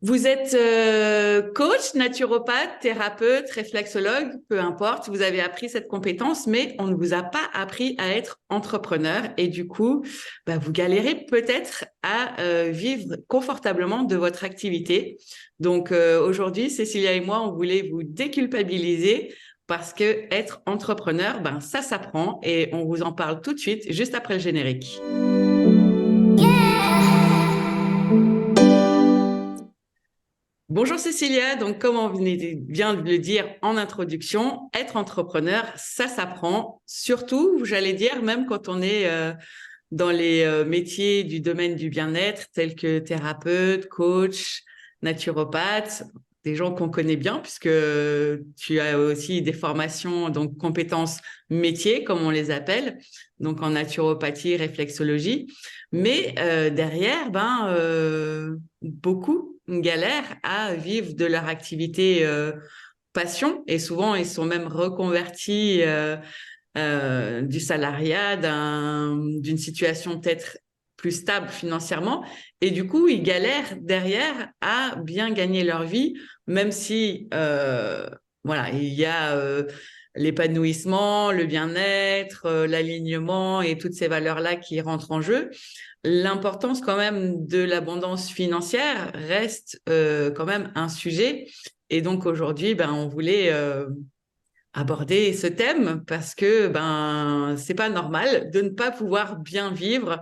Vous êtes coach, naturopathe, thérapeute, réflexologue, peu importe, vous avez appris cette compétence, mais on ne vous a pas appris à être entrepreneur et du coup, vous galérez peut-être à vivre confortablement de votre activité. Donc aujourd'hui, Cécilia et moi, on voulait vous déculpabiliser parce que être entrepreneur, ça s'apprend et on vous en parle tout de suite, juste après le générique. Bonjour Cécilia, donc comme on vient de le dire en introduction, être entrepreneur, ça s'apprend, surtout, j'allais dire, même quand on est dans les métiers du domaine du bien-être, tels que thérapeute, coach, naturopathe, des gens qu'on connaît bien, puisque tu as aussi des formations, donc compétences métiers, comme on les appelle, donc en naturopathie, réflexologie. Mais derrière, beaucoup galèrent à vivre de leur activité passion, et souvent ils sont même reconvertis du salariat, d'une situation peut-être plus stable financièrement. Et du coup, ils galèrent derrière à bien gagner leur vie, même si, voilà, il y a l'épanouissement, le bien-être, l'alignement et toutes ces valeurs-là qui rentrent en jeu. L'importance quand même de l'abondance financière reste quand même un sujet. Et donc aujourd'hui, on voulait aborder ce thème parce que c'est pas normal de ne pas pouvoir bien vivre,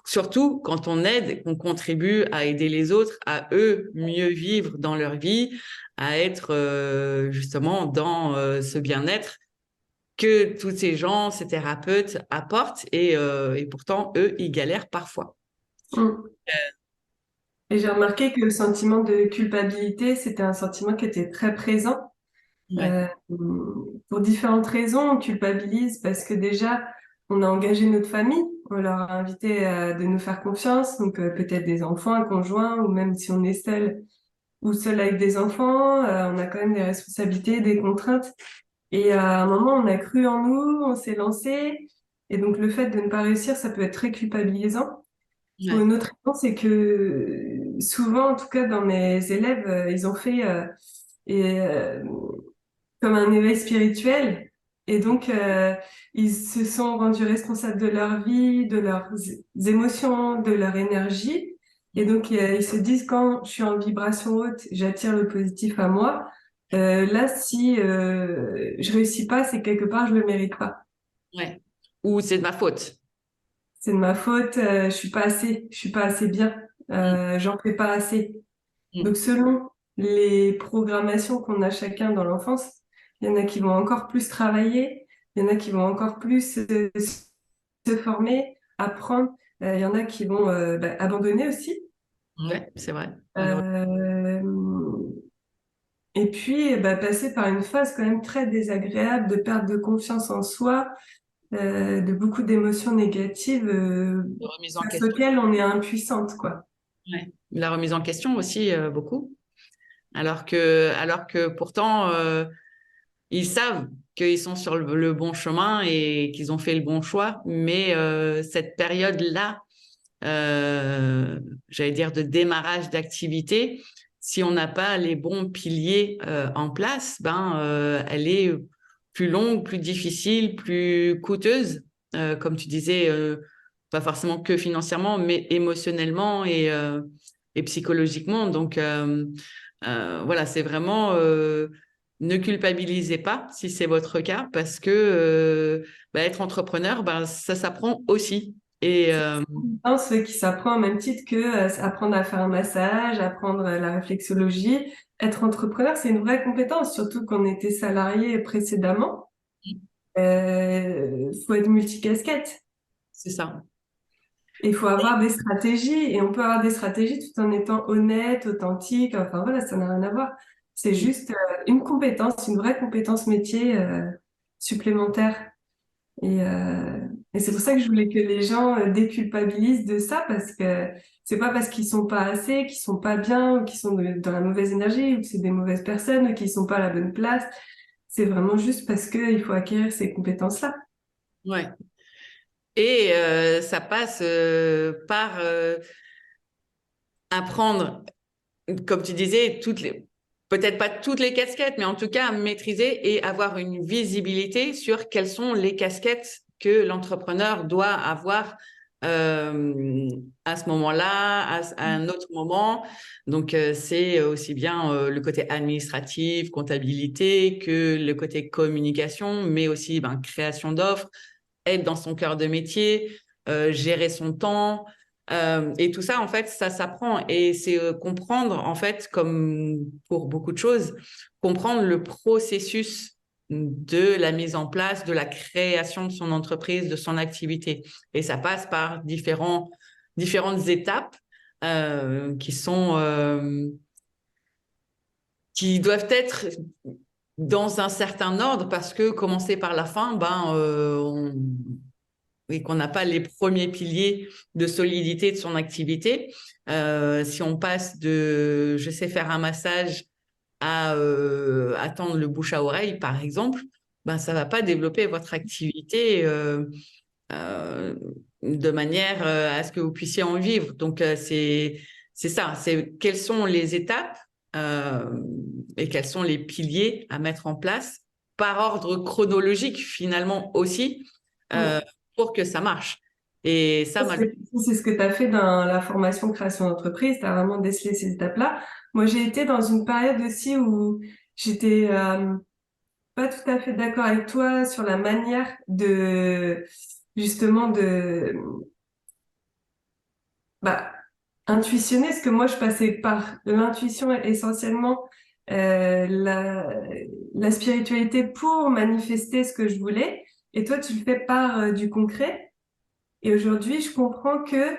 surtout quand on aide et qu'on contribue à aider les autres à eux mieux vivre dans leur vie, à être justement dans ce bien-être que tous ces gens, ces thérapeutes apportent et pourtant eux ils galèrent parfois. Mm. Et j'ai remarqué que le sentiment de culpabilité, c'était un sentiment qui était très présent. Ouais, Euh, pour différentes raisons, on culpabilise parce que déjà, on a engagé notre famille, on leur a invité de nous faire confiance, donc peut-être des enfants, un conjoint, ou même si on est seul ou seul avec des enfants, on a quand même des responsabilités, des contraintes. Et à un moment, on a cru en nous, on s'est lancé, et donc le fait de ne pas réussir, ça peut être très culpabilisant. Pour ouais, une autre raison, c'est que souvent, en tout cas dans mes élèves, ils ont fait et, comme un éveil spirituel. Et donc, ils se sont rendus responsables de leur vie, de leurs émotions, de leur énergie. Et donc, ils se disent, quand je suis en vibration haute, j'attire le positif à moi. Là, si je réussis pas, c'est quelque part, je le mérite pas. ouais. Ou c'est de ma faute. C'est de ma faute, je suis pas assez bien, Mm, j'en fais pas assez. Donc, mm. selon les programmations qu'on a chacun dans l'enfance, il y en a qui vont encore plus travailler, il y en a qui vont encore plus se former, apprendre, il y en a qui vont abandonner aussi. Ouais, c'est vrai. Malheureusement. Euh, et puis, passer par une phase quand même très désagréable de perte de confiance en soi, de beaucoup d'émotions négatives De remise en face question. auxquelles on est impuissante, quoi. Ouais. La remise en question aussi, beaucoup. Alors que pourtant, ils savent qu'ils sont sur le bon chemin et qu'ils ont fait le bon choix. Mais cette période-là, j'allais dire de démarrage d'activité, si on n'a pas les bons piliers en place, elle est plus longue, plus difficile, plus coûteuse, comme tu disais, pas forcément que financièrement, mais émotionnellement et psychologiquement. Donc voilà, c'est vraiment ne culpabilisez pas si c'est votre cas, parce que être entrepreneur, ça s'apprend aussi. Et Compétence qui s'apprend au même titre que apprendre à faire un massage, apprendre la réflexologie. Être entrepreneur, c'est une vraie compétence, surtout qu'on était salarié précédemment. Faut être multicasquette. c'est ça. Il faut avoir des stratégies et on peut avoir des stratégies tout en étant honnête, authentique. Enfin voilà, ça n'a rien à voir. C'est Mm. juste une compétence, une vraie compétence métier supplémentaire. Et, euh, et c'est pour ça que je voulais que les gens déculpabilisent de ça parce que c'est pas parce qu'ils sont pas assez, qu'ils sont pas bien, ou qu'ils sont dans la mauvaise énergie, ou que c'est des mauvaises personnes, ou qu'ils sont pas à la bonne place. C'est vraiment juste parce que il faut acquérir ces compétences-là. Ouais. Et ça passe par apprendre. comme tu disais, peut-être pas toutes les casquettes, mais en tout cas maîtriser et avoir une visibilité sur quelles sont les casquettes que l'entrepreneur doit avoir à ce moment-là, à un autre moment. Donc, c'est aussi bien le côté administratif, comptabilité, que le côté communication, mais aussi ben, création d'offres, être dans son cœur de métier, gérer son temps. Et tout ça, en fait, ça s'apprend. Et c'est comprendre, en fait, comme pour beaucoup de choses, comprendre le processus de la mise en place, de la création de son entreprise, de son activité. Et ça passe par différentes étapes qui doivent être dans un certain ordre parce que commencer par la fin, et qu'on n'a pas les premiers piliers de solidité de son activité. Si on passe de je sais faire un massage à attendre le bouche à oreille, par exemple, ben, ça ne va pas développer votre activité euh, de manière à ce que vous puissiez en vivre. Donc, c'est ça, c'est quelles sont les étapes euh, et quels sont les piliers à mettre en place par ordre chronologique, finalement aussi, Mm. euh, pour que ça marche. Et ça, C'est ce que tu as fait dans la formation création d'entreprise, tu as vraiment décelé ces étapes-là. Moi, j'ai été dans une période aussi où j'étais pas tout à fait d'accord avec toi sur la manière de justement de bah, intuitionner, parce que moi je passais par l'intuition essentiellement, la spiritualité pour manifester ce que je voulais, et toi tu le fais par du concret. Et aujourd'hui je comprends que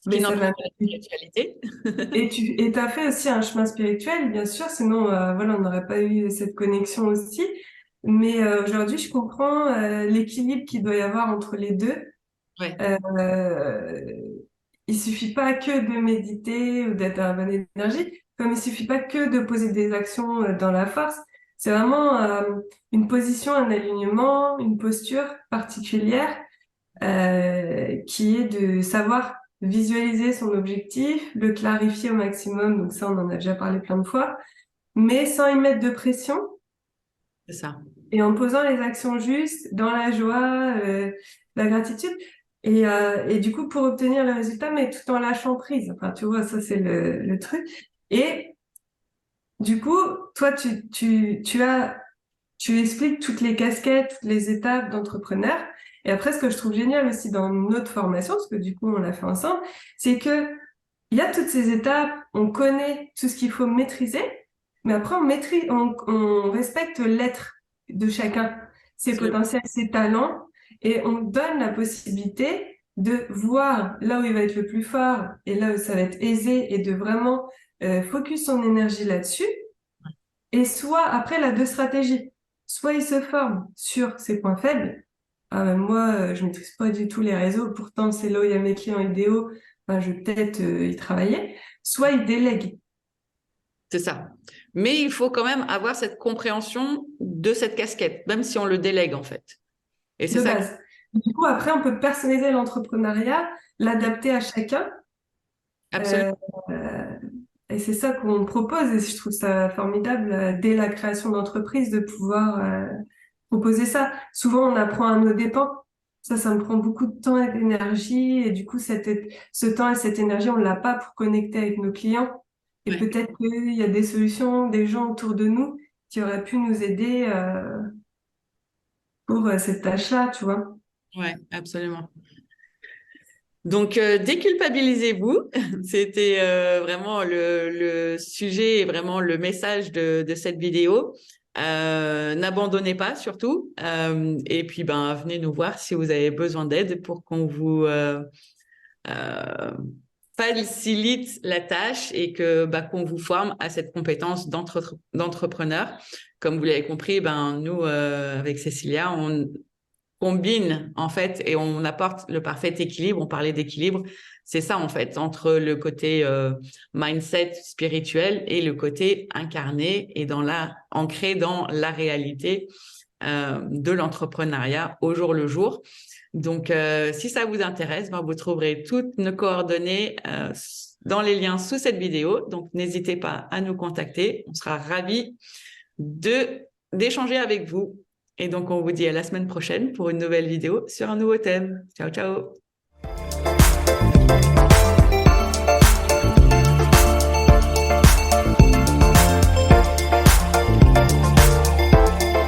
ce qui mais ça n'entre m'a pas dans la spiritualité. et t'as fait aussi un chemin spirituel, bien sûr, sinon voilà, on n'aurait pas eu cette connexion aussi. Mais aujourd'hui, je comprends l'équilibre qu'il doit y avoir entre les deux. Ouais, Euh, il suffit pas que de méditer ou d'être dans la bonne énergie, comme il suffit pas que de poser des actions dans la force. C'est vraiment une position, un alignement, une posture particulière qui est de savoir visualiser son objectif, le clarifier au maximum. Donc ça, on en a déjà parlé plein de fois, mais sans y mettre de pression c'est ça. et en posant les actions justes, dans la joie, la gratitude. Et du coup, pour obtenir le résultat, mais tout en lâchant prise. Enfin, tu vois, ça, c'est le truc. Et du coup, toi, tu expliques toutes les casquettes, toutes les étapes d'entrepreneur. Et après, ce que je trouve génial aussi dans notre formation, parce que du coup, on l'a fait ensemble, c'est que il y a toutes ces étapes, on connaît tout ce qu'il faut maîtriser, mais après, on respecte l'être de chacun, ses Absolument. potentiels, ses talents, et on donne la possibilité de voir là où il va être le plus fort et là où ça va être aisé et de vraiment focus son énergie là-dessus. Et soit, après, il a deux stratégies. Soit il se forme sur ses points faibles. Moi, je maîtrise pas du tout les réseaux. Pourtant, c'est là où il y a mes clients idéaux. Enfin, je vais peut-être y travailler. Soit il délègue C'est ça. Mais il faut quand même avoir cette compréhension de cette casquette, même si on le délègue, en fait. Et c'est de ça. base. Du coup, après, on peut personnaliser l'entrepreneuriat, l'adapter à chacun. Absolument. Euh, euh, et c'est ça qu'on propose. Et je trouve ça formidable, dès la création d'entreprise, de pouvoir proposer ça. Souvent, on apprend à nos dépens. Ça me prend beaucoup de temps et d'énergie. Et du coup, ce temps et cette énergie, on l'a pas pour connecter avec nos clients. Et Ouais, peut-être qu'il y a des solutions, des gens autour de nous qui auraient pu nous aider pour cette tâche-là, tu vois. ouais, absolument. Donc, déculpabilisez-vous. C'était vraiment le sujet et vraiment le message de cette vidéo. N'abandonnez pas, surtout. Et puis, ben, venez nous voir si vous avez besoin d'aide pour qu'on vous euh, facilite la tâche et que bah, qu'on vous forme à cette compétence d'entrepreneur. Comme vous l'avez compris, ben nous avec Cécilia, on combine en fait et on apporte le parfait équilibre. On parlait d'équilibre, c'est ça en fait entre le côté mindset spirituel et le côté incarné et ancré dans la réalité de l'entrepreneuriat au jour le jour. Donc, si ça vous intéresse, ben, vous trouverez toutes nos coordonnées dans les liens sous cette vidéo. Donc, n'hésitez pas à nous contacter. On sera ravis d'échanger avec vous. Et donc, on vous dit à la semaine prochaine pour une nouvelle vidéo sur un nouveau thème. Ciao, ciao!